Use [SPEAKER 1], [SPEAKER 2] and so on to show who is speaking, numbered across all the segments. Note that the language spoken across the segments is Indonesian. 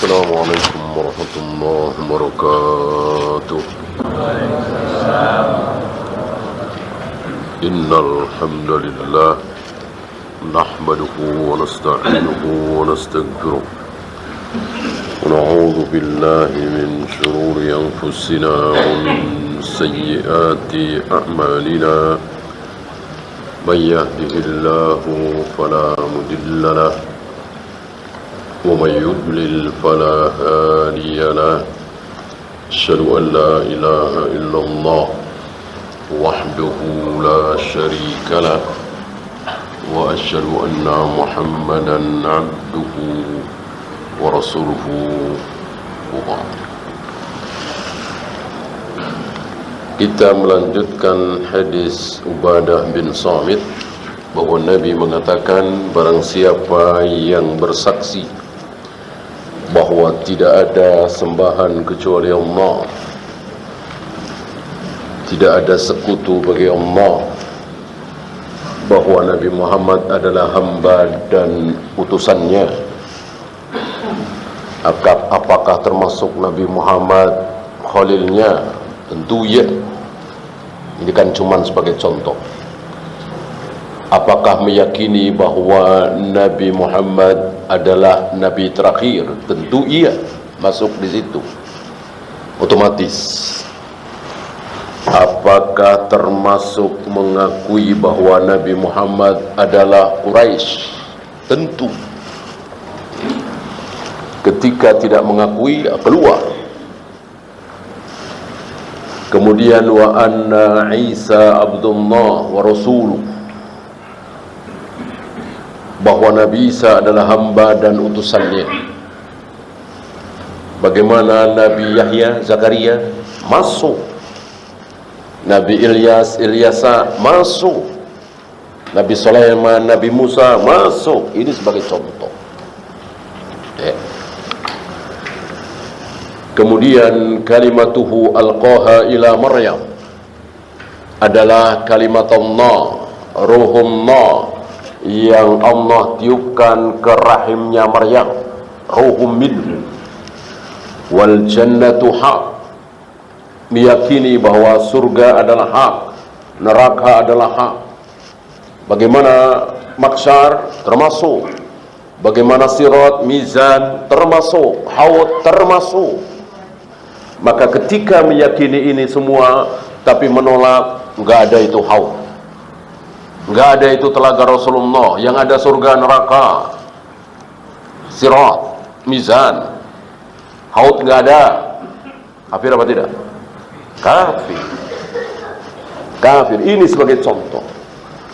[SPEAKER 1] السلام عليكم ورحمة الله وبركاته. إن الحمد لله نحمده ونستعينه ونستغفره ونعوذ بالله من شرور أنفسنا ومن سيئات أعمالنا. من يهده الله فلا مضل له ومن يضلل فلا هادي له. أشهد أن لا إله إلا الله وحده لا شريك له وأشهد أن محمدا عبده ورسوله وبعد. Kita melanjutkan hadis Ubadah bin Samit bahwa Nabi mengatakan barang siapa yang bersaksi bahwa tidak ada sembahan kecuali Allah, tidak ada sekutu bagi Allah, bahwa Nabi Muhammad adalah hamba dan utusannya. Apakah termasuk Nabi Muhammad khalilnya? Tentu ya. Ini kan cuma sebagai contoh. Apakah meyakini bahwa Nabi Muhammad adalah Nabi terakhir? Tentu iya, masuk di situ otomatis. Apakah termasuk mengakui bahwa Nabi Muhammad adalah Quraisy? Tentu. Ketika tidak mengakui, keluar. Kemudian wa anna Isa Abdullah wa Rasuluh, bahwa Nabi Isa adalah hamba dan utusannya. Bagaimana Nabi Yahya, Zakaria? Masuk. Nabi Ilyasa masuk. Nabi Sulaiman, Nabi Musa masuk. Ini sebagai contoh. Kemudian kalimatuhu alqaha ila Maryam adalah kalimat Allah, ruhullah, yang Allah tiupkan ke rahimnya Maryam, ruhum minhu. Wal jannatu haq, meyakini bahwa surga adalah hak, neraka adalah hak. Bagaimana mahsyar? Termasuk. Bagaimana sirat, mizan? Termasuk. Haud? Termasuk. Maka ketika meyakini ini semua tapi menolak, enggak ada itu haud, enggak ada itu telaga Rasulullah, yang ada surga, neraka, sirat, mizan, haud enggak ada. Kafir apa tidak? Kafir. Kafir. Ini sebagai contoh.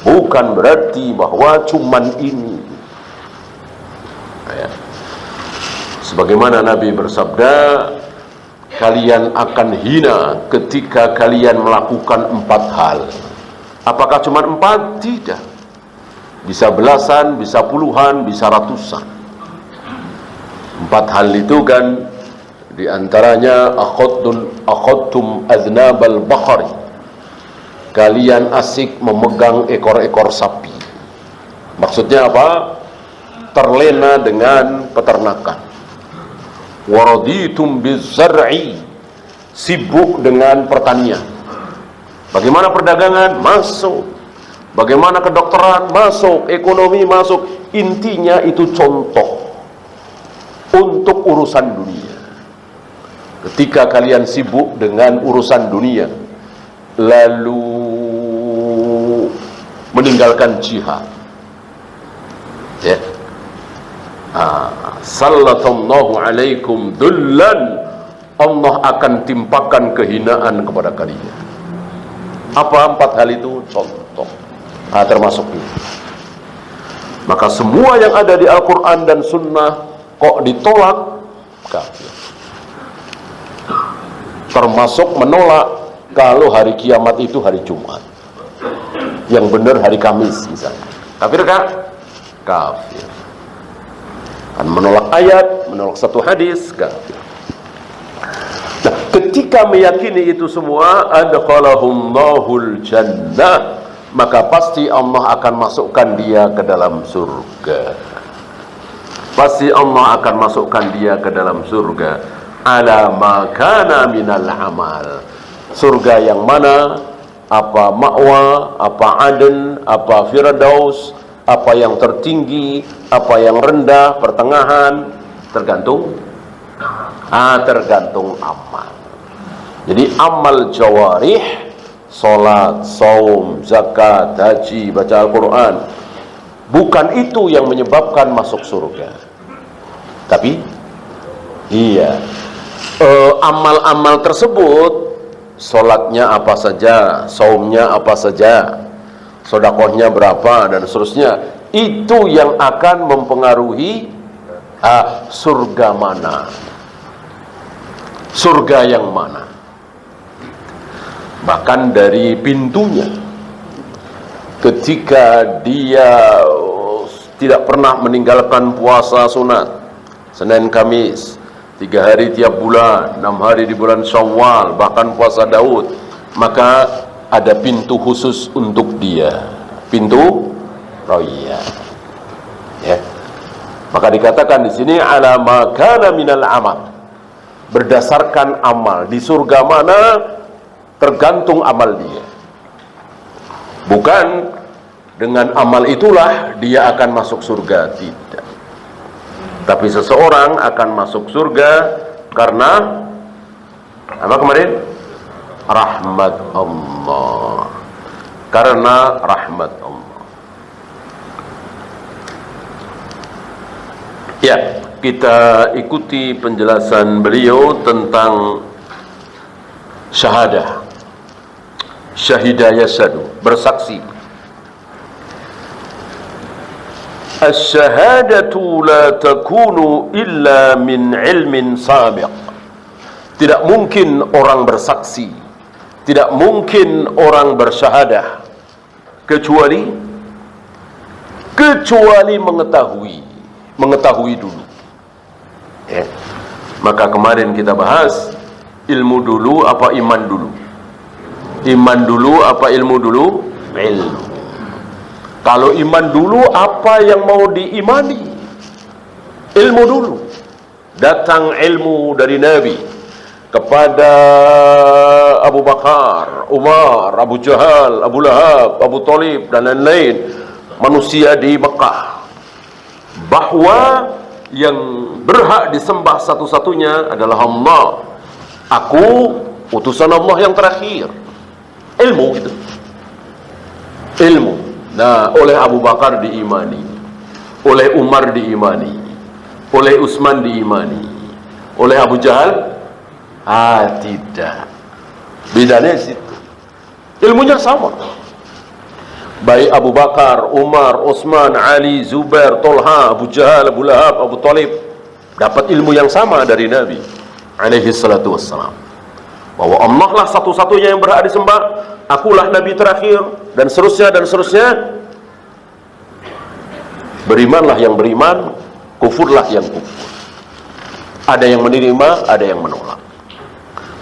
[SPEAKER 1] Bukan berarti bahwa cuman ini. Sebagaimana Nabi bersabda, kalian akan hina ketika kalian melakukan 4 hal. Apakah cuma 4? Tidak. Bisa belasan, bisa puluhan, bisa ratusan. 4 hal itu kan diantaranya akhadtum aznabal bakhari, kalian asik memegang ekor-ekor sapi. Maksudnya apa? Terlena dengan peternakan. Waraditum bizzar'i, sibuk dengan pertanian. Bagaimana perdagangan? Masuk. Bagaimana kedokteran? Masuk. Ekonomi masuk. Intinya itu contoh untuk urusan dunia. Ketika kalian sibuk dengan urusan dunia, lalu meninggalkan jihad, ya, sallallahu alaikum dullan, Allah akan timpakan kehinaan kepada kalian. Apa 4 hal itu? Contoh. Termasuk ini. Maka semua yang ada di Al-Quran dan Sunnah kok ditolak? Kafir. Termasuk menolak kalau hari kiamat itu hari Jumat, yang benar hari Kamis misalnya. Kafir kah? Kafir. Kan menolak ayat, menolak satu hadis, kafir. Nah, ketika meyakini itu semua, adkhalahumllahul jannah, maka pasti Allah akan masukkan dia ke dalam surga. pasti Allah akan masukkan dia ke dalam surga. Ala ma kana minal amal. Surga yang mana? Apa ma'wa, apa aden, apa firdaus, apa yang tertinggi, apa yang rendah, pertengahan, tergantung tergantung amal. Jadi amal jawarih, salat, saum, zakat, haji, baca Al-Quran, bukan itu yang menyebabkan masuk surga. Tapi amal-amal tersebut, salatnya apa saja, saumnya apa saja, sedekahnya berapa, dan seterusnya, itu yang akan mempengaruhi surga mana, surga yang mana. Bahkan dari pintunya, ketika dia tidak pernah meninggalkan puasa sunat Senin Kamis, 3 hari tiap bulan, 6 hari di bulan Syawal, bahkan puasa Daud, maka ada pintu khusus untuk dia, pintu Rayyan. Ya. Maka dikatakan di sini ala ma kana minal amal, berdasarkan amal. Di surga mana tergantung amal dia. Bukan dengan amal itulah dia akan masuk surga, tidak. Tapi seseorang akan masuk surga karena apa kemarin? Rahmat Allah. Karena rahmat Allah. Ya, kita ikuti penjelasan beliau tentang syahadah. Syahidah yashhadu, bersaksi. Asy-syahadatu la takunu illa min ilmin sabiq. Tidak mungkin orang bersaksi, tidak mungkin orang bersyahadah kecuali mengetahui dulu. Ya. Maka kemarin kita bahas ilmu dulu apa iman dulu? Iman dulu apa ilmu dulu? Ilmu. Kalau iman dulu, apa yang mau diimani? Ilmu dulu. Datang ilmu dari Nabi kepada Abu Bakar, Umar, Abu Jahal, Abu Lahab, Abu Talib, dan lain-lain manusia di Mekah, bahwa yang berhak disembah satu-satunya adalah Allah. Aku utusan Allah yang terakhir. Ilmu gitu. Ilmu. Nah, oleh Abu Bakar diimani, oleh Umar diimani, oleh Utsman diimani, oleh Abu Jahal tidak. Bedanya di situ. Ilmunya sama. Baik Abu Bakar, Umar, Utsman, Ali, Zubair, Tolha, Abu Jahal, Abu Lahab, Abu Talib dapat ilmu yang sama dari Nabi alaihi salatu wassalam, bahwa Allah lah satu-satunya yang berhak disembah, akulah Nabi terakhir, dan seterusnya dan seterusnya. Berimanlah yang beriman, kufurlah yang kufur. Ada yang menerima, ada yang menolak.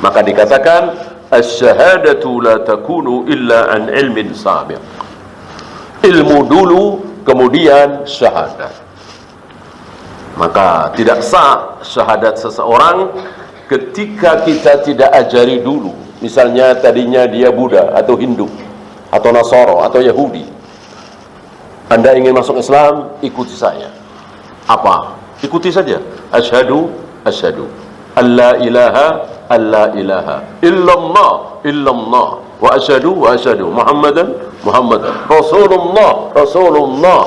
[SPEAKER 1] Maka dikatakan asy-syahadatu la takunu illa an ilmin sabiq. Ilmu dulu, kemudian syahadat. Maka tidak sah syahadat seseorang ketika kita tidak ajari dulu. Misalnya tadinya dia Buddha atau Hindu atau Nasara atau Yahudi. Anda ingin masuk Islam, ikuti saya. Apa? Ikuti saja. Asyhadu alla ilaha illallah wa asyhadu Muhammadan Rasulullah,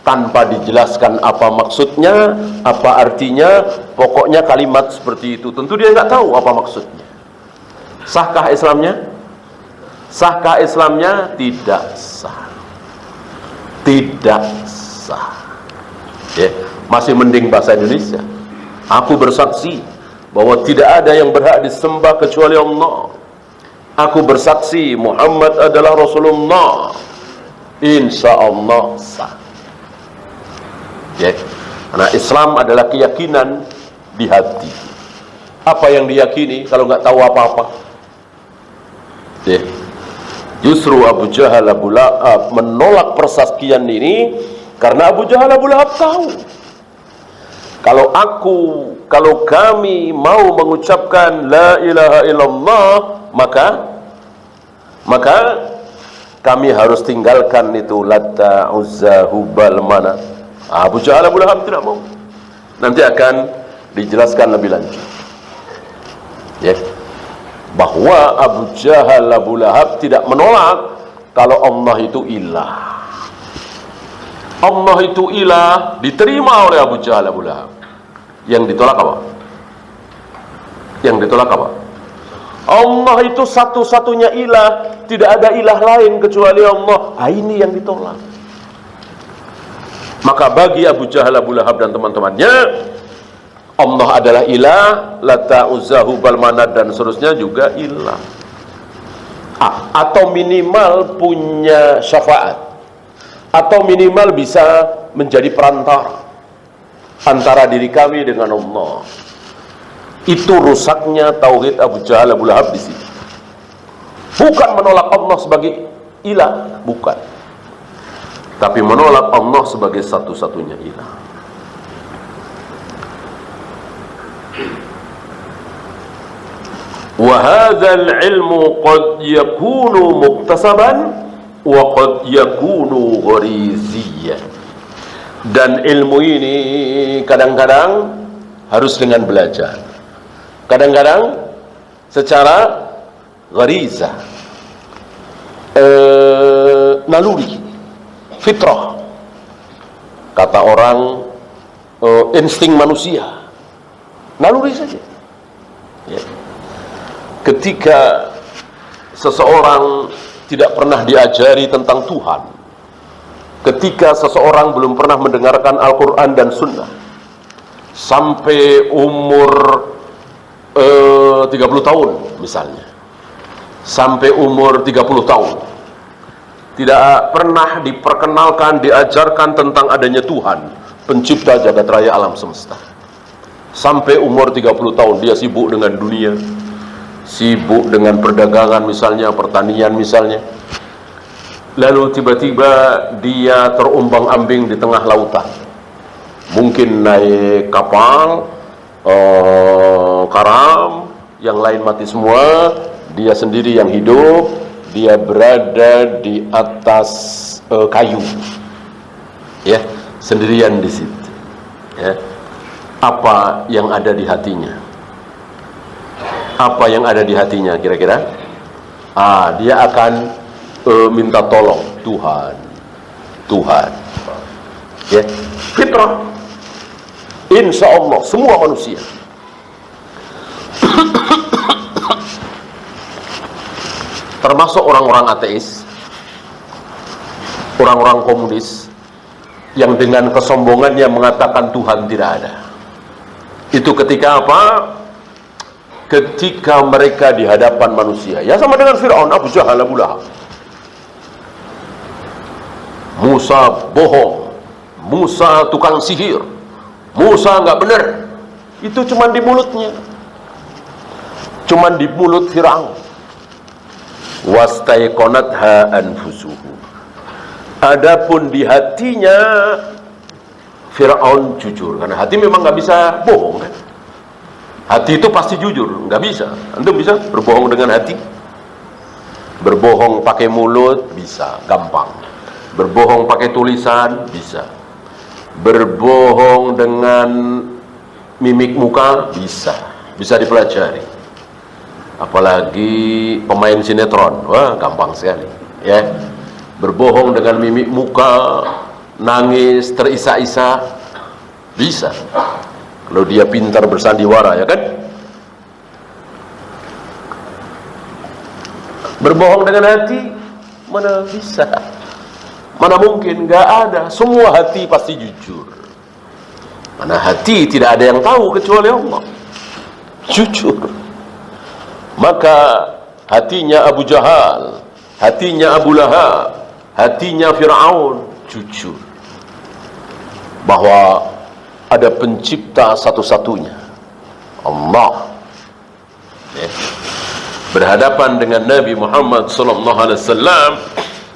[SPEAKER 1] tanpa dijelaskan apa maksudnya, apa artinya, pokoknya kalimat seperti itu. Tentu dia nggak tahu apa maksudnya. Sahkah Islamnya? Sahkah Islamnya? Tidak sah. Tidak sah. Ya, masih mending bahasa Indonesia. Aku bersaksi bahwa tidak ada yang berhak disembah kecuali Allah. Aku bersaksi Muhammad adalah Rasulullah. Insya Allah sah. Ya, karena Islam adalah keyakinan di hati. Apa yang diyakini kalau nggak tahu apa-apa? Ya. Justru Abu Jahal, Abu Lahab menolak persaksian ini karena Abu Jahal, Abu Lahab tahu kalau kami mau mengucapkan la ilaha illallah, maka kami harus tinggalkan itu Lata, Uzza, Hubal, Manat. Abu Jahal, Abu Lahab tidak mau. Nanti akan dijelaskan lebih lanjut, ya, bahwa Abu Jahal, Abu Lahab tidak menolak kalau Allah itu ilah. Allah itu ilah diterima oleh Abu Jahal, Abu Lahab. Yang ditolak apa? Allah itu satu-satunya ilah, tidak ada ilah lain kecuali Allah. Ini yang ditolak. Maka bagi Abu Jahal, Abu Lahab dan teman-temannya, Allah adalah ilah, Lata, Uzza, Hubal, Manat dan seterusnya juga ilah. Atau minimal punya syafaat, atau minimal bisa menjadi perantara antara diri kami dengan Allah. Itu rusaknya tauhid Abu Jahal, Abu Lahab di sini. Bukan menolak Allah sebagai ilah, bukan, tapi menolak Allah sebagai satu-satunya ilah. Wa hadzal ilmu qad yakunu muktasaban wa qad yakunu ghariziyyan. Dan ilmu ini kadang-kadang harus dengan belajar, kadang-kadang secara gharizah, naluri, fitrah, kata orang, insting manusia, naluri saja, ya. Ketika seseorang tidak pernah diajari tentang Tuhan, ketika seseorang belum pernah mendengarkan Al-Quran dan Sunnah, sampai umur 30 tahun misalnya, sampai umur 30 tahun tidak pernah diperkenalkan, diajarkan tentang adanya Tuhan, pencipta jagat raya alam semesta. Sampai umur 30 tahun dia sibuk dengan dunia, sibuk dengan perdagangan misalnya, pertanian misalnya. Lalu tiba-tiba dia terumbang-ambing di tengah lautan. Mungkin naik kapal, karam, yang lain mati semua, dia sendiri yang hidup, dia berada di atas kayu, ya, sendirian di situ, ya. Apa yang ada di hatinya? Apa yang ada di hatinya kira-kira? Dia akan minta tolong Tuhan, ya, fitrah. Insya Allah semua manusia. Termasuk orang-orang ateis, orang-orang komunis yang dengan kesombongannya mengatakan Tuhan tidak ada. Itu ketika apa? Ketika mereka di hadapan manusia, ya sama dengan Fir'aun, Abu Jahal, Abu Lahab. Musa bohong, Musa tukang sihir, Musa nggak benar. Itu cuma di mulutnya, cuma di mulut Fir'aun. Wastaiqonatha anfusuhu. Adapun di hatinya Fir'aun jujur, karena hati memang nggak bisa bohong kan. Hati itu pasti jujur, nggak bisa. Antum bisa berbohong dengan hati? Berbohong pakai mulut bisa, gampang. Berbohong pakai tulisan bisa. Berbohong dengan mimik muka bisa dipelajari. Apalagi pemain sinetron, wah gampang sekali, ya. Berbohong dengan mimik muka, nangis, terisak-isak, bisa. Kalau dia pintar bersandiwara, ya kan? Berbohong dengan hati, mana bisa? Mana mungkin? Gak ada. Semua hati pasti jujur. Mana hati tidak ada yang tahu kecuali Allah. Jujur. Maka hatinya Abu Jahal, hatinya Abu Lahab, hatinya Fir'aun jujur bahwa ada pencipta satu-satunya, Allah. Berhadapan dengan Nabi Muhammad SAW,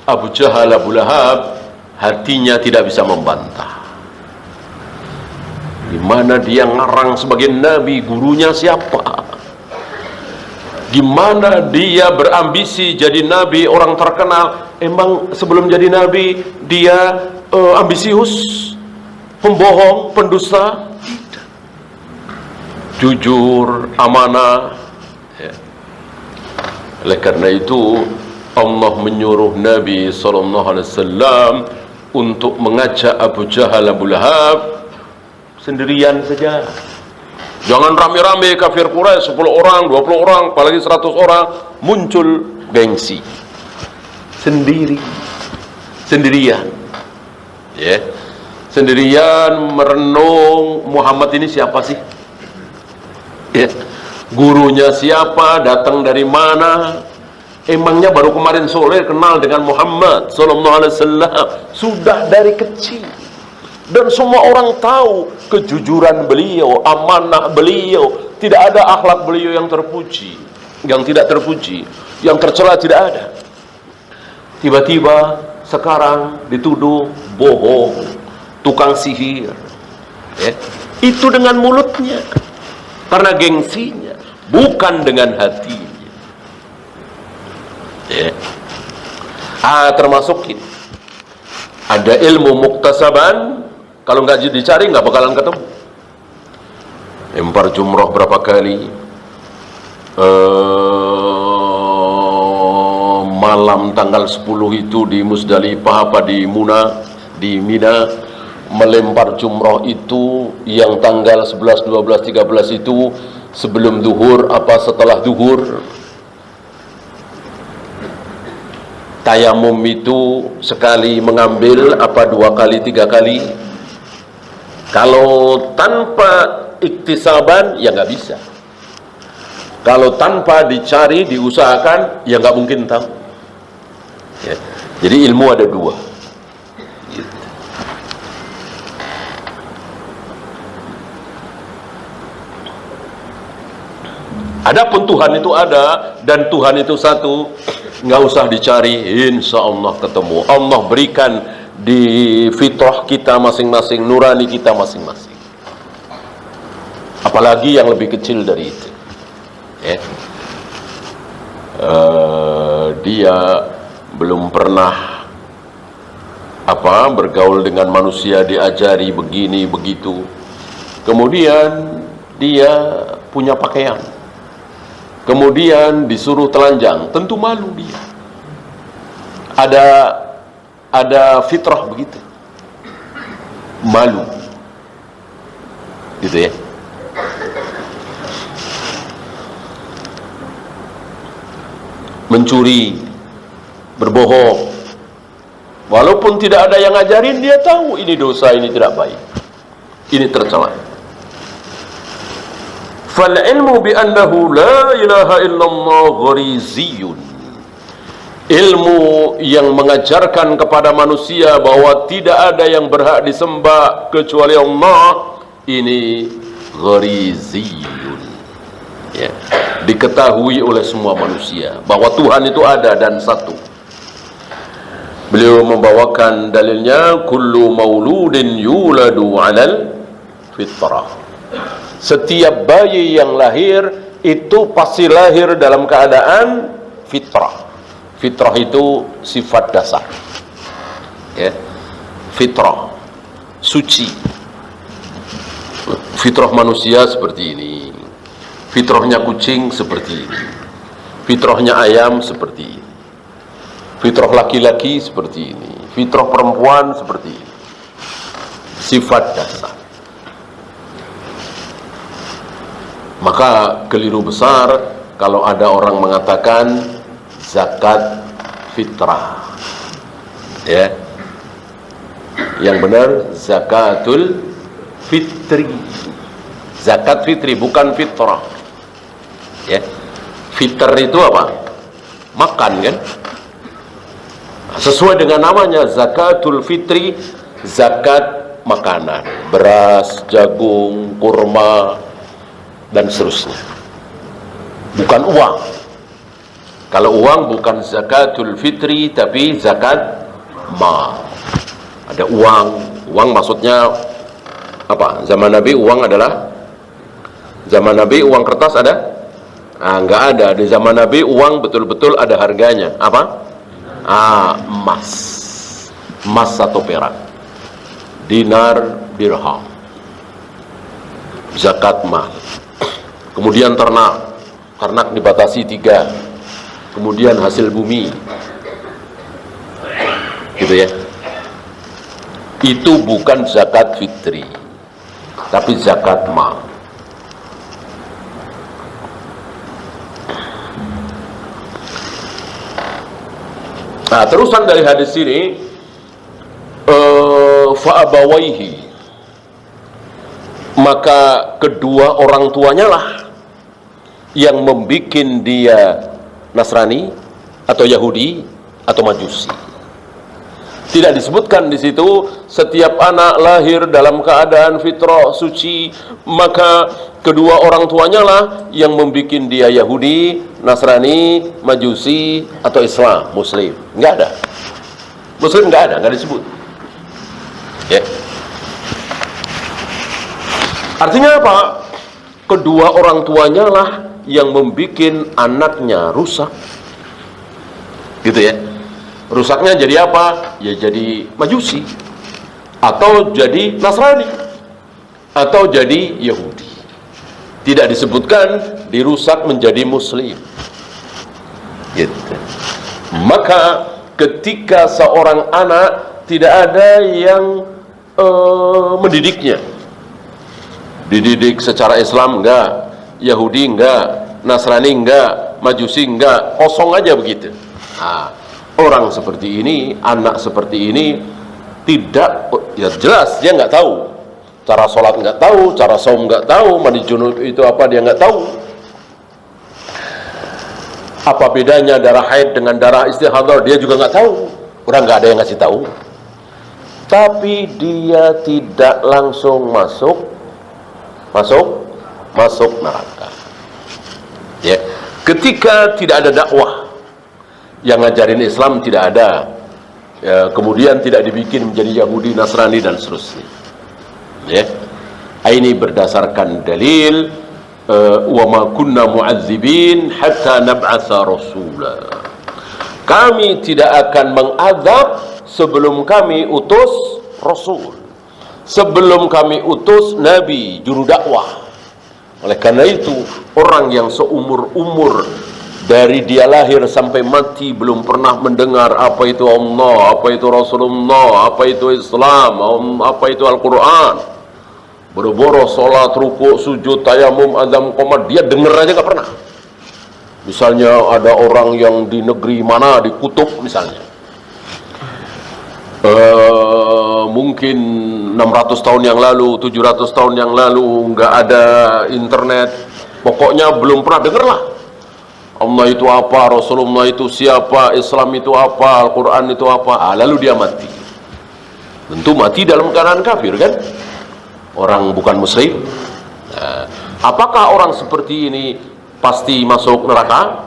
[SPEAKER 1] Abu Jahal, Abu Lahab, hatinya tidak bisa membantah. Gimana dia ngarang sebagai nabi, gurunya siapa? Gimana dia berambisi jadi nabi, orang terkenal? Emang sebelum jadi nabi dia ambisius, pembohong, pendusta? Tidak. Jujur, amanah. Ya. Oleh karena itu Allah menyuruh Nabi SAW untuk mengajak Abu Jahal, Abu Lahab sendirian saja. Jangan rame-rame kafir Quraisy, 10 orang, 20 orang, apalagi 100 orang, muncul gengsi. Sendirian. Ya. Sendirian merenung, Muhammad ini siapa sih? Ya. Gurunya siapa, datang dari mana? Emangnya baru kemarin sore kenal dengan Muhammad sallallahu alaihi wasallam? Sudah dari kecil. Dan semua orang tahu kejujuran beliau, amanah beliau, tidak ada akhlak beliau yang terpuji, yang tidak terpuji, yang tercela tidak ada. Tiba-tiba sekarang dituduh bohong, tukang sihir. Ya. Itu dengan mulutnya, karena gengsinya, bukan dengan hatinya. Ya. Termasuk ini. Ada ilmu muktasaban, kalau nggak dicari nggak bakalan ketemu. Lempar jumroh berapa kali, malam tanggal 10 itu di Musdalifah apa di Mina, melempar jumroh itu yang tanggal 11, 12, 13 itu sebelum duhur apa setelah duhur. Tayamum itu sekali mengambil apa 2 kali, 3 kali. Kalau tanpa iktisaban ya nggak bisa. Kalau tanpa dicari, diusahakan ya nggak mungkin tahu. Ya. Jadi ilmu ada 2. Gitu. Adapun Tuhan itu ada dan Tuhan itu satu, nggak usah dicari, insya Allah ketemu. Allah berikan di fitrah kita masing-masing, nurani kita masing-masing. Apalagi yang lebih kecil dari itu. Ya. Dia belum pernah bergaul dengan manusia, diajari begini begitu. Kemudian dia punya pakaian. Kemudian disuruh telanjang, tentu malu dia. Ada fitrah begitu, malu, gitu ya. Mencuri, berbohong, walaupun tidak ada yang ngajarin, dia tahu ini dosa, ini tidak baik, ini tercela. Fal ilmu bi annahu la ilaha illallah ghariziyun. Ilmu yang mengajarkan kepada manusia bahwa tidak ada yang berhak disembah kecuali Allah, ini ghariziyun. Ya, diketahui oleh semua manusia bahwa Tuhan itu ada dan satu. Beliau membawakan dalilnya, kullu mauludin yuladu 'alal fitrah. Setiap bayi yang lahir itu pasti lahir dalam keadaan fitrah. Fitrah itu sifat dasar. Ya. Fitrah, suci. Fitrah manusia seperti ini. Fitrahnya kucing seperti ini. Fitrahnya ayam seperti ini. Fitrah laki-laki seperti ini. Fitrah perempuan seperti ini. Sifat dasar. Maka keliru besar kalau ada orang mengatakan zakat fitrah. Ya. Yang benar zakatul fitri. Zakat fitri bukan fitrah. Ya. Fitr itu apa? Makan kan? Sesuai dengan namanya zakatul fitri, zakat makanan, beras, jagung, kurma dan seterusnya. Bukan uang. Kalau uang bukan zakatul fitri, tapi zakat mal. Ada uang. Uang maksudnya Apa? Zaman Nabi uang adalah, zaman Nabi uang kertas ada? Nggak ada. Di zaman Nabi uang betul-betul ada harganya. Apa? Emas. Emas atau perak. Dinar, dirham. Zakat mal. Kemudian ternak. Ternak dibatasi 3. Kemudian hasil bumi. Gitu ya. Itu bukan zakat fitri, tapi zakat mal. Nah, terusan dari hadis ini, fa'abawaihi, maka kedua orang tuanya lah yang membikin dia Nasrani atau Yahudi atau Majusi. Tidak disebutkan di situ setiap anak lahir dalam keadaan fitrah suci, maka kedua orang tuanya lah yang membikin dia Yahudi, Nasrani, Majusi atau Islam, Muslim. Enggak ada. Muslim enggak ada, enggak disebut. Ya. Artinya apa? Kedua orang tuanya lah yang membikin anaknya rusak. Gitu ya. Rusaknya jadi apa? Ya jadi Majusi, atau jadi Nasrani, atau jadi Yahudi. Tidak disebutkan dirusak menjadi Muslim. Gitu. Maka ketika seorang anak tidak ada yang mendidiknya, dididik secara Islam enggak, Yahudi enggak, Nasrani enggak, Majusi enggak, kosong aja begitu. Orang seperti ini, anak seperti ini, tidak, ya jelas dia nggak tahu cara sholat, nggak tahu cara saum, nggak tahu mandi junub itu apa, dia nggak tahu apa bedanya darah haid dengan darah istihadah, dia juga nggak tahu. Orang nggak ada yang ngasih tahu, tapi dia tidak langsung masuk neraka. Ya, ketika tidak ada dakwah yang ngajarin Islam, tidak ada, ya, kemudian tidak dibikin menjadi Yahudi, Nasrani dan seterusnya. Ya, ini berdasarkan dalil wa ma kunna mu'adzibin hatta nab'atsa rasula. Kami tidak akan mengazab sebelum kami utus rasul, sebelum kami utus nabi, juru dakwah. Oleh karena itu, orang yang seumur-umur dari dia lahir sampai mati belum pernah mendengar apa itu Allah, apa itu Rasulullah, apa itu Islam, apa itu Al-Quran, boro-boro sholat, ruku, sujud, tayamum, azam, qomat, dia dengar aja gak pernah. Misalnya ada orang yang di negeri mana, di kutub misalnya, mungkin 600 tahun yang lalu, 700 tahun yang lalu nggak ada internet, pokoknya belum pernah dengar lah Allah itu apa, Rasulullah itu siapa, Islam itu apa, Al-Quran itu apa. Lalu dia mati. Tentu mati dalam keadaan kafir kan, orang bukan muslim. Apakah orang seperti ini pasti masuk neraka?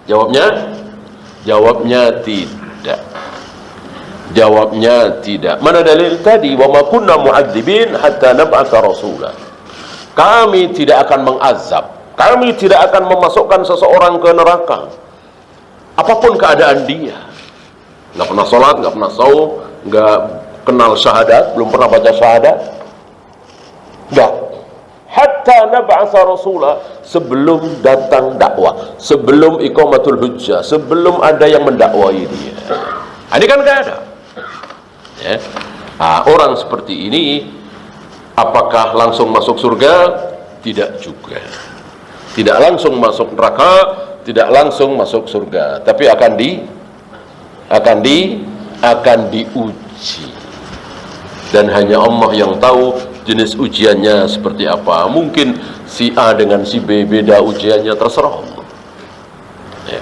[SPEAKER 1] Jawabnya tidak. Jawabnya tidak. Mana dalil tadi? Wa ma kunna mu'adzibin hatta nab'atsa rasula. Kami tidak akan mengazab, kami tidak akan memasukkan seseorang ke neraka apapun keadaan dia. Nggak pernah sholat, nggak pernah saum, nggak kenal syahadat, belum pernah baca syahadat, nggak. Hatta nab'atsa rasula, sebelum datang dakwah, sebelum iqamatul hujjah, sebelum ada yang mendakwai dia. Ini kan nggak ada. Ya. Orang seperti ini apakah langsung masuk surga? Tidak juga. Tidak langsung masuk neraka, tidak langsung masuk surga, tapi akan diuji. Dan hanya Allah yang tahu jenis ujiannya seperti apa. Mungkin si A dengan si B beda ujiannya, terserah Allah. Ya.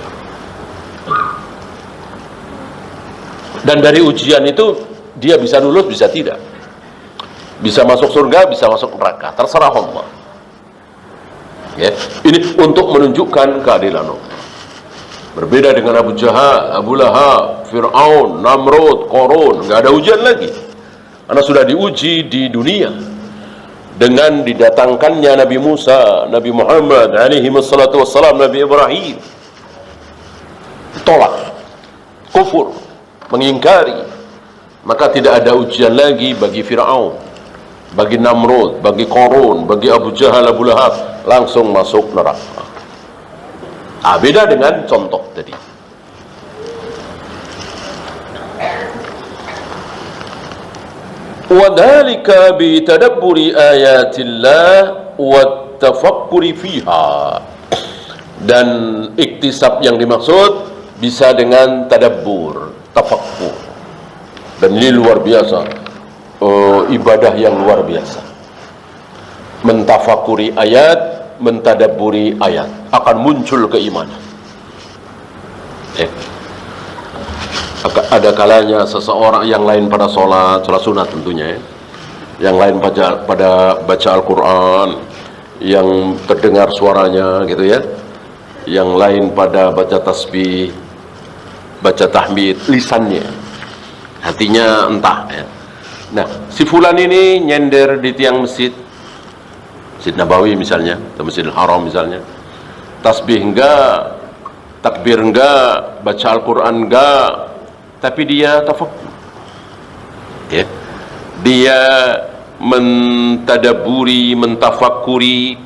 [SPEAKER 1] Dan dari ujian itu dia bisa lulus, bisa tidak. Bisa masuk surga, bisa masuk neraka, terserah Allah. Ya, ini untuk menunjukkan keadilan Allah. Berbeda dengan Abu Jahal, Abu Lahab, Fir'aun, Namrud, Qarun, nggak ada ujian lagi. Karena sudah diuji di dunia. dengan didatangkannya Nabi Musa, Nabi Muhammad alaihi wassalatu wassalam, Nabi Ibrahim, tolak, kufur, mengingkari, maka tidak ada ujian lagi bagi Fir'aun, bagi Namrud, bagi Qarun, bagi Abu Jahal, Abu Lahab, langsung masuk neraka. Beda dengan contoh tadi. Wadhalika bitadabburi ayatillah wattafakkuri fiha. Dan iktisab yang dimaksud bisa dengan tadabbur, tafakkur. Dan ini luar biasa, ibadah yang luar biasa. Mentafakuri ayat, mentadabburi ayat, akan muncul keimanan. Ada kalanya seseorang yang lain pada sholat sunat tentunya, yang lain pada baca Al-Quran, yang terdengar suaranya gitu ya, yang lain pada baca tasbih, baca tahmid, lisannya, hatinya entah ya. Nah, si fulan ini nyender di tiang masjid Nabawi misalnya, atau Masjidil Haram misalnya, tasbih enggak, takbir enggak, baca Al-Quran enggak, tapi dia tafakkur ya, dia mentadaburi, mentafakuri,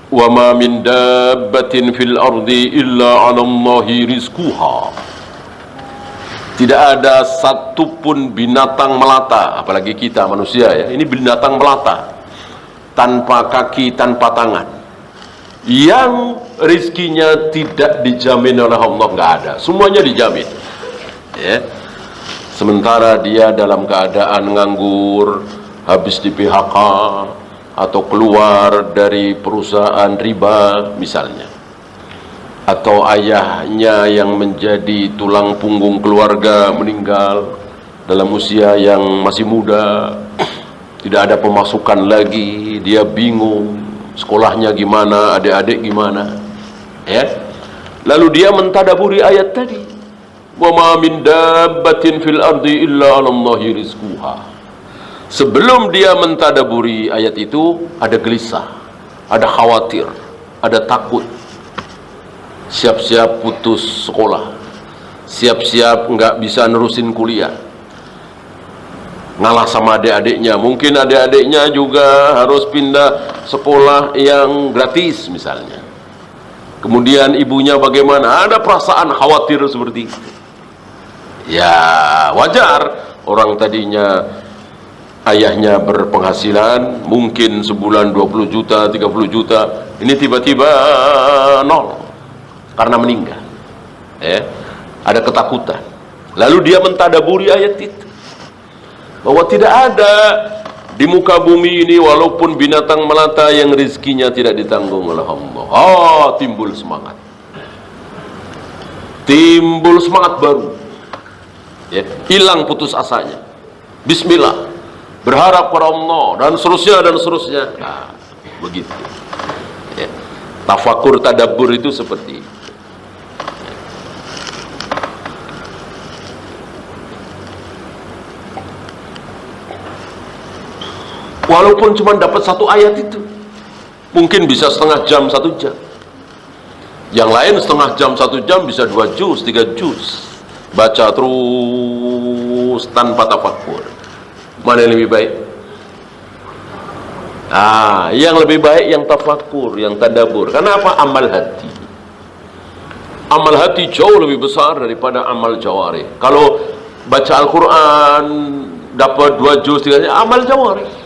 [SPEAKER 1] wa ma min dabbatin fil ardi illa 'ala Allahi rizquha. Tidak ada satupun binatang melata, apalagi kita manusia ya, ini binatang melata, tanpa kaki, tanpa tangan, yang rizkinya tidak dijamin oleh Allah, nggak ada, semuanya dijamin ya. Sementara dia dalam keadaan nganggur, habis di PHK, atau keluar dari perusahaan riba misalnya, atau ayahnya yang menjadi tulang punggung keluarga meninggal dalam usia yang masih muda, tidak ada pemasukan lagi, dia bingung sekolahnya gimana, adik-adik gimana ya. Lalu dia mentadaburi ayat tadi, wa ma min dabbatin fil ardi illa 'ala Allahi rizquha. Sebelum dia mentadaburi ayat itu, ada gelisah, ada khawatir, ada takut, siap-siap putus sekolah, siap-siap nggak bisa nerusin kuliah, ngalah sama adik-adiknya, mungkin adik-adiknya juga harus pindah sekolah yang gratis misalnya. Kemudian ibunya bagaimana? Ada perasaan khawatir seperti itu. Ya wajar, orang tadinya ayahnya berpenghasilan mungkin sebulan 20 juta, 30 juta, ini tiba-tiba nol karena meninggal ya. Ada ketakutan. Lalu dia mentadaburi ayat itu, bahwa tidak ada di muka bumi ini walaupun binatang melata yang rizkinya tidak ditanggung oleh Allah. Timbul semangat, timbul semangat baru ya, hilang putus asanya, bismillah, berharap pada Allah, dan seterusnya dan seterusnya. Nah, begitu ya. Tafakur, tadabbur itu seperti itu. Walaupun cuma dapat satu ayat itu, mungkin bisa setengah jam, 1 jam. Yang lain setengah jam, 1 jam, bisa 2 juz, 3 juz, baca terus tanpa tafakur. Mana yang lebih baik? Yang lebih baik yang tafakur, yang tadabbur. Karena apa? Amal hati. Amal hati jauh lebih besar daripada amal jawari. Kalau baca Al-Quran dapat 2 juz, 3 juz, amal jawari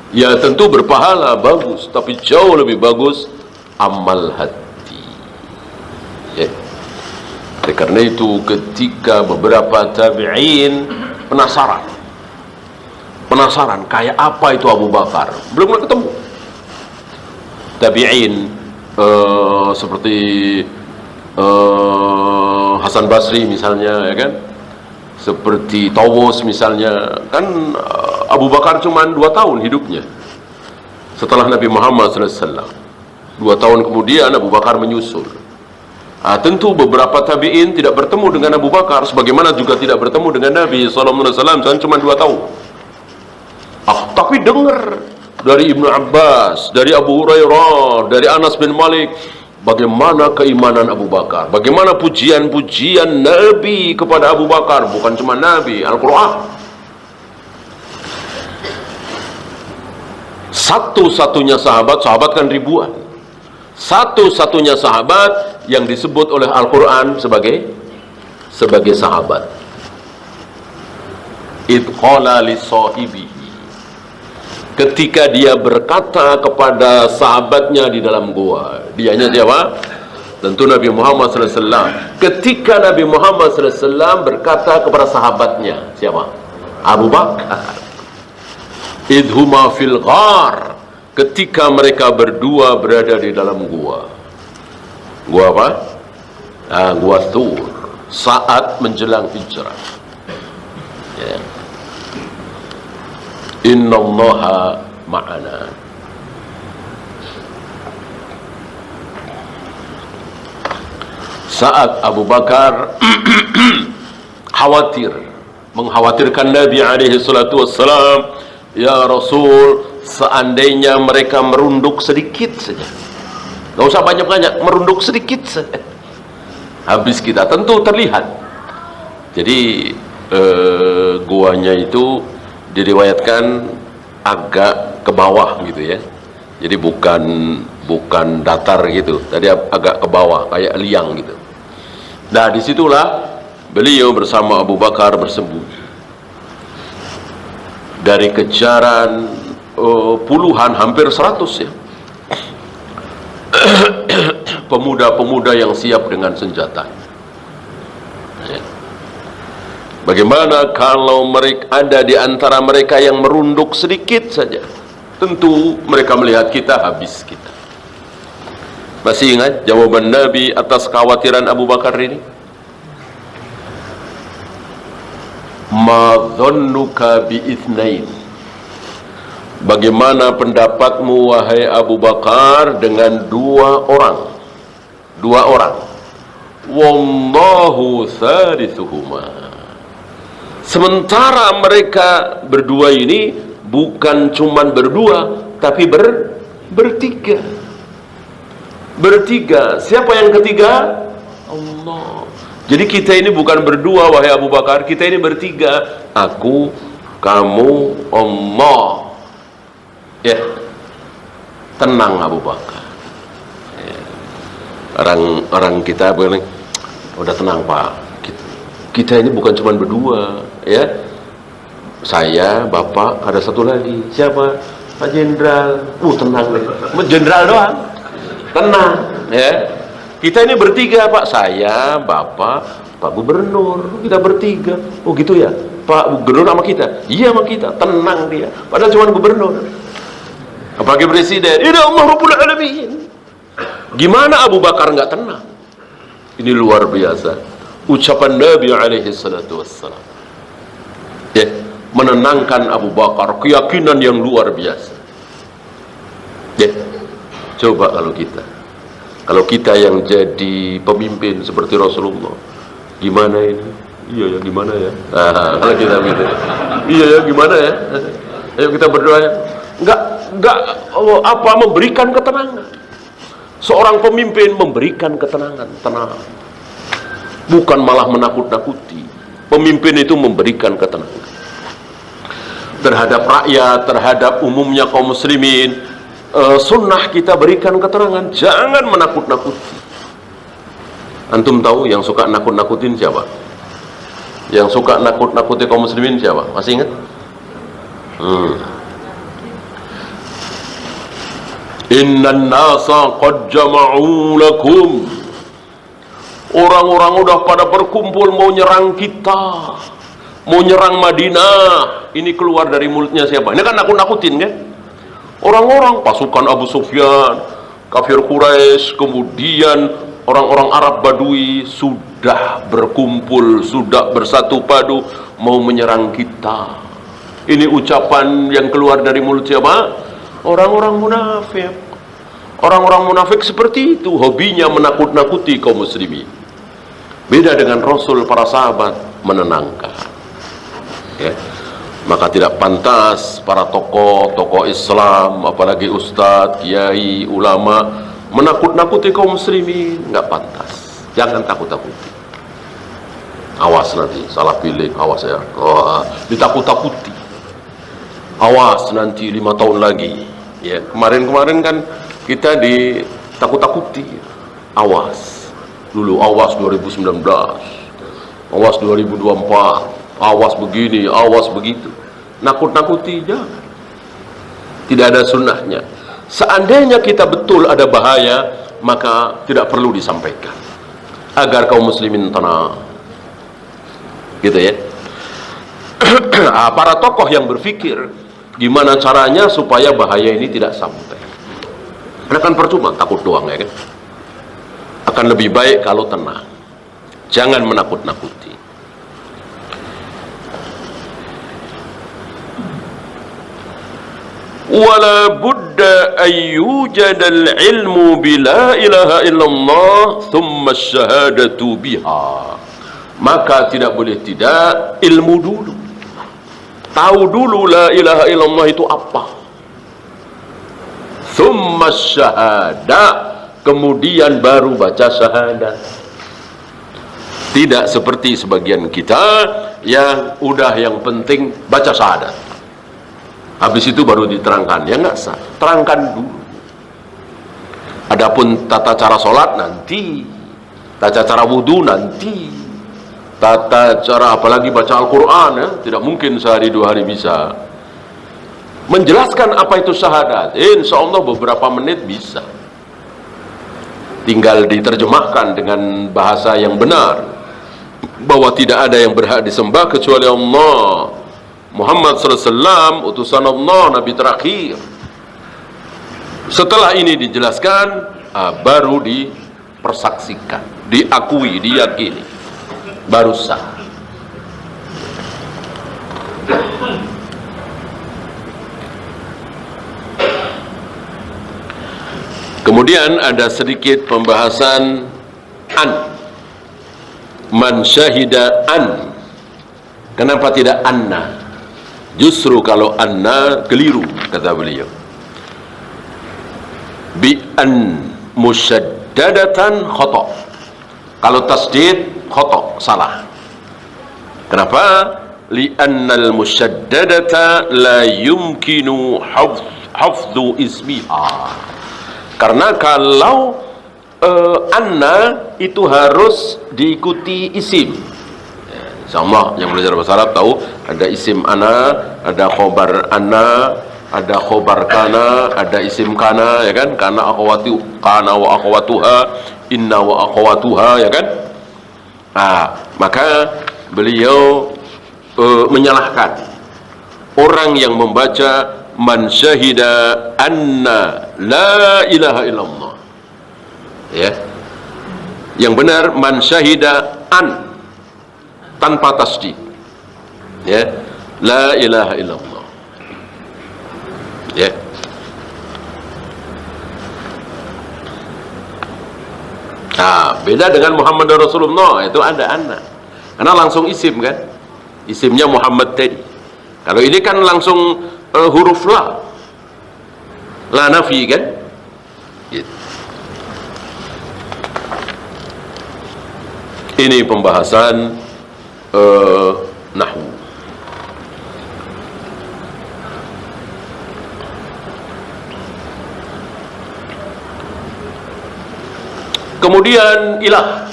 [SPEAKER 1] ya tentu berpahala, bagus, tapi jauh lebih bagus amal hati ya. Karena itu ketika beberapa tabi'in penasaran kayak apa itu Abu Bakar, belum pernah ketemu tabi'in seperti Hasan Basri misalnya ya kan, seperti Tawus misalnya kan. Abu Bakar cuma 2 tahun hidupnya setelah Nabi Muhammad SAW. 2 tahun kemudian Abu Bakar menyusul. Tentu beberapa tabi'in tidak bertemu dengan Abu Bakar, sebagaimana juga tidak bertemu dengan Nabi SAW, cuma 2 tahun. Tapi dengar dari Ibnu Abbas, dari Abu Hurairah, dari Anas bin Malik, bagaimana keimanan Abu Bakar, bagaimana pujian-pujian Nabi kepada Abu Bakar, bukan cuma Nabi, Al-Quran. Satu-satunya sahabat, sahabat kan ribuan, satu-satunya sahabat yang disebut oleh Al-Quran sebagai sahabat. Idh qala li sahibihi, ketika dia berkata kepada sahabatnya di dalam gua. Dianya siapa? Tentu Nabi Muhammad SAW. Ketika Nabi Muhammad SAW berkata kepada sahabatnya, siapa? Abu Bakar. Idhuma fil ghar, ketika mereka berdua berada di dalam gua. Gua apa? Gua Thur, saat menjelang hijrah. Ya. Innallaha ma'ana. Saat Abu Bakar mengkhawatirkan Nabi alaihi salatu wassalam, ya Rasul, seandainya mereka merunduk sedikit saja, gak usah banyak-banyak, merunduk sedikit saja, habis kita. Tentu terlihat. Jadi guanya itu diriwayatkan agak ke bawah gitu ya. Jadi bukan datar gitu. Tadi agak ke bawah kayak liang gitu. Nah, disitulah beliau bersama Abu Bakar bersembunyi dari kejaran puluhan, hampir 100 ya, pemuda-pemuda yang siap dengan senjata. Ya. Bagaimana kalau mereka ada di antara mereka yang merunduk sedikit saja? Tentu mereka melihat kita, habis kita. Masih ingat jawaban Nabi atas kekhawatiran Abu Bakar ini? Ma dhannuka bi itsnain. Bagaimana pendapatmu wahai Abu Bakar dengan dua orang? Wallahu thalithuhuma. Sementara mereka berdua ini bukan cuman berdua, tapi bertiga. Siapa yang ketiga? Allah. Jadi kita ini bukan berdua wahai Abu Bakar, kita ini bertiga. Aku, kamu, Allah. Ya, tenang Abu Bakar. Ya. Orang kita bilang, udah tenang Pak. Kita ini bukan cuma berdua, ya. Saya, Bapak, ada satu lagi. Siapa? Pak Jenderal. Tenang deh. Jenderal doang. Tenang, ya. Kita ini bertiga, Pak. Saya, Bapak, Pak Gubernur. Kita bertiga. Oh gitu ya? Pak Gubernur sama kita? Iya sama kita. Tenang dia. Padahal cuma Gubernur. Apalagi Presiden. Ini Allah Rabbul Alamin. Gimana Abu Bakar nggak tenang? Ini luar biasa. Ucapan Nabi alaihi salatu wassalam, ya, menenangkan Abu Bakar, keyakinan yang luar biasa. Ya, coba kalau kita yang jadi pemimpin seperti Rasulullah, gimana ini? Iya ya, gimana ya? Kalau kita gitu, iya ya, gimana ya? Ayo kita berdoa ya. Enggak memberikan ketenangan. Seorang pemimpin memberikan ketenangan, tenang. Bukan malah menakut-nakuti. Pemimpin itu memberikan ketenangan terhadap rakyat, terhadap umumnya kaum muslimin. Sunnah kita berikan keterangan, jangan menakut-nakuti. Antum tahu yang suka nakut-nakutin siapa? Yang suka nakut-nakuti kaum muslimin siapa? Masih ingat? Innan nasa qad jama'u lakum. Orang-orang udah pada berkumpul mau nyerang kita, mau nyerang Madinah. Ini keluar dari mulutnya siapa? Ini kan nakut-nakutin kan? Orang-orang pasukan Abu Sufyan, kafir Quraisy, kemudian orang-orang Arab Badui sudah berkumpul, sudah bersatu padu mau menyerang kita. Ini ucapan yang keluar dari mulut siapa? Orang-orang munafik. Orang-orang munafik seperti itu, hobinya menakut-nakuti kaum muslimin. Beda dengan Rasul, para sahabat menenangkan. Ya. Maka tidak pantas para tokoh Islam, apalagi ustadz, kiai, ulama menakut-nakuti kaum muslimin. Nggak pantas. Jangan takut-takuti. Awas nanti salah pilih, awas ya. Oh, ditakut-takuti. Awas nanti 5 tahun lagi. Ya, kemarin kan kita ditakut-takuti. Awas. Dulu awas 2019. Awas 2024. Awas begini, awas begitu. Nakut-nakuti jangan. Tidak ada sunnahnya. Seandainya kita betul ada bahaya, maka tidak perlu disampaikan, agar kaum muslimin tenang. Gitu ya. Para tokoh yang berpikir gimana caranya supaya bahaya ini tidak sampai. Karena kan percuma takut doang ya kan. Akan lebih baik kalau tenang. Jangan menakut-nakuti. Wala budda ayyujadal ilmu bila ilaha illallah thumma syahadatu biha. Maka tidak boleh tidak ilmu dulu. Tahu dulu la ilaha illallah itu apa. Thumma syahadah, kemudian baru baca syahadat. Tidak seperti sebagian kita yang udah yang penting baca syahadat. Habis itu baru diterangkan. Ya enggak sah. Terangkan dulu. Adapun tata cara sholat nanti, tata cara wudhu nanti, tata cara apalagi baca Al-Quran ya, tidak mungkin sehari 2 hari bisa. Menjelaskan apa itu syahadat, insya Allah beberapa menit bisa. Tinggal diterjemahkan dengan bahasa yang benar, bahwa tidak ada yang berhak disembah kecuali Allah, Muhammad SAW utusan Allah, Nabi terakhir. Setelah ini dijelaskan, baru dipersaksikan, diakui, diyakini, baru sah. Kemudian ada sedikit pembahasan an. Man syahida an. Kenapa tidak anna? Justru kalau anna keliru, kata beliau. Bi an musyaddadatan khata'. Kalau tasdid khata', salah. Kenapa? Li annal musyaddadata la yumkinu hafdhu ismiha. Karena kalau anna itu harus diikuti isim. Insyaallah yang belajar bahasa Arab tahu ada isim ana, ada khobar ana, ada khobar kana, ada isim kana, ya kan? Kana akhwati, kana wa akhwatuha, inna wa akhwatuha, ya kan? Maka beliau menyalahkan orang yang membaca man syahida anna la ilaha illallah. Ya. Yang benar man syahida an tanpa tasdid. Ya. La ilaha illallah. Ya. Beda dengan Muhammad Rasulullah, itu ada anna. Karena langsung isim kan? Isimnya Muhammad tadi. Kalau ini kan langsung huruf la nafi kan? Gitu. Ini pembahasan nahwu. Kemudian ilah.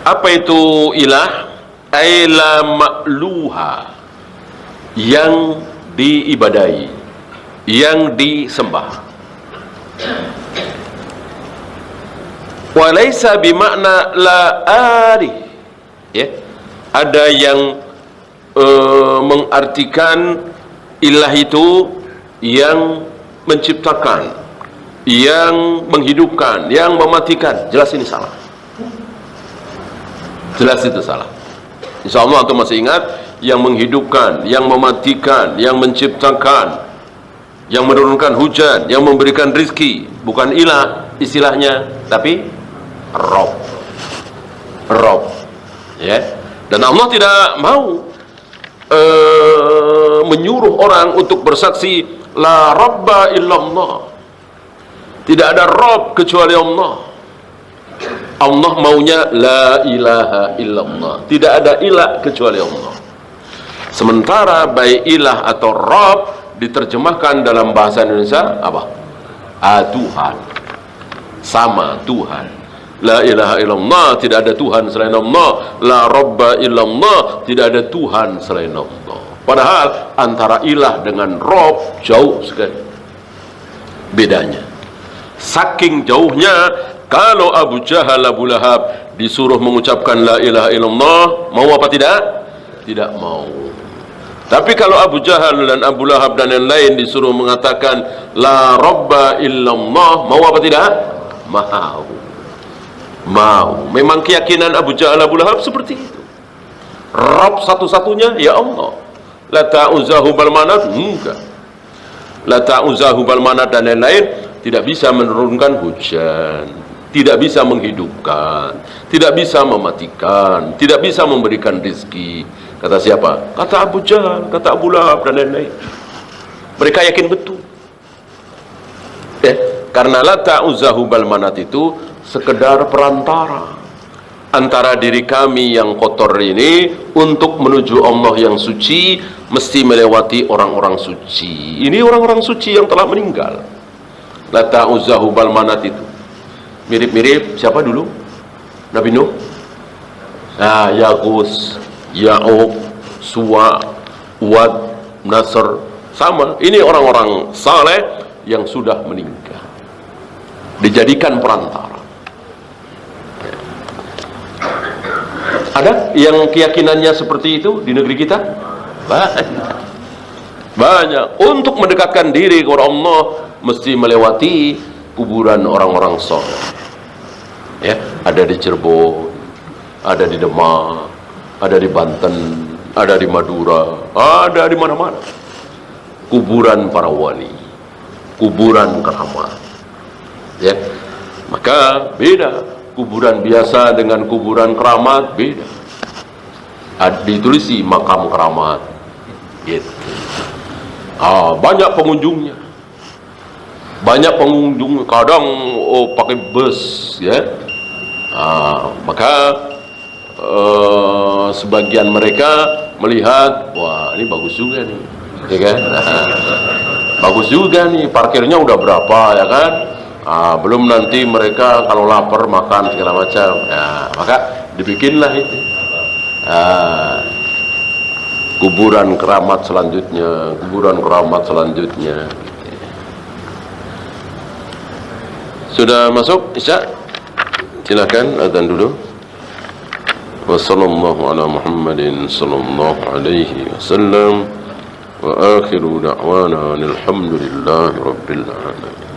[SPEAKER 1] Apa itu ilah? Aila ma'luha, yang diibadai, yang disembah. Walaysa bimakna la ari. Ya. Ada yang mengartikan ilah itu yang menciptakan, yang menghidupkan, yang mematikan. Jelas ini salah. Jelas itu salah. Insyaallah antum masih ingat, yang menghidupkan, yang mematikan, yang menciptakan, yang menurunkan hujan, yang memberikan rizki, bukan ilah istilahnya, tapi Rob. Ya. Dan Allah tidak mau menyuruh orang untuk bersaksi la rabba illallah, tidak ada Rabb kecuali Allah. Allah maunya la ilaha illallah, tidak ada ilah kecuali Allah. Sementara baik ilah atau Rabb diterjemahkan dalam bahasa Indonesia apa? Tuhan. Sama, Tuhan. La ilaha illallah, tidak ada Tuhan selain Allah. La Rabba illallah, tidak ada Tuhan selain Allah. Padahal antara ilah dengan Rabb jauh sekali bedanya. Saking jauhnya, kalau Abu Jahal, Abu Lahab disuruh mengucapkan la ilaha illallah, mau apa tidak? Tidak mau. Tapi kalau Abu Jahal dan Abu Lahab dan yang lain disuruh mengatakan la rabba illallah, mau apa tidak? Mau. Mau. Memang keyakinan Abu Jahal, Abu Lahab seperti itu. Rabb satu-satunya ya Allah. La ta'uzahu bal manat, enggak. La ta'uzahu bal manat dan lain-lain tidak bisa menurunkan hujan, tidak bisa menghidupkan, tidak bisa mematikan, tidak bisa memberikan rezeki. Kata siapa? Kata Abu Jahal, kata Abu Lahab dan lain-lain. Mereka yakin betul. Karena la ta'uzahu bal manat itu sekedar perantara antara diri kami yang kotor ini untuk menuju Allah yang suci, mesti melewati orang-orang suci. Ini orang-orang suci yang telah meninggal. La ta'uzahu bal manat itu mirip-mirip siapa dulu? Nabi Nuh. Yaghus, Ya'uq, Suwa, Uwad, Nasr, sama. Ini orang-orang saleh yang sudah meninggal, dijadikan perantara. Ada yang keyakinannya seperti itu di negeri kita? Banyak. Untuk mendekatkan diri kepada Allah mesti melewati kuburan orang-orang saleh. Ya, ada di Cirebon, ada di Demak, ada di Banten, ada di Madura, ada di mana-mana. Kuburan para wali, kuburan keramat. Ya, maka beda kuburan biasa dengan kuburan keramat, beda. Ditulisi makam keramat, gitu. Banyak pengunjungnya. Banyak pengunjung, kadang pakai bus, ya. Maka sebagian mereka melihat, wah ini bagus juga nih, ya kan? Bagus juga nih, parkirnya udah berapa, ya kan? Belum nanti mereka kalau lapar makan segala macam. Maka dibikinlah itu. Kuburan keramat selanjutnya, kuburan keramat selanjutnya. Sudah masuk Isya? Silakan azan dulu. Wassallallahu ala Muhammadin sallallahu alaihi wasallam wa akhiru da'wana alhamdulillahi rabbil alamin.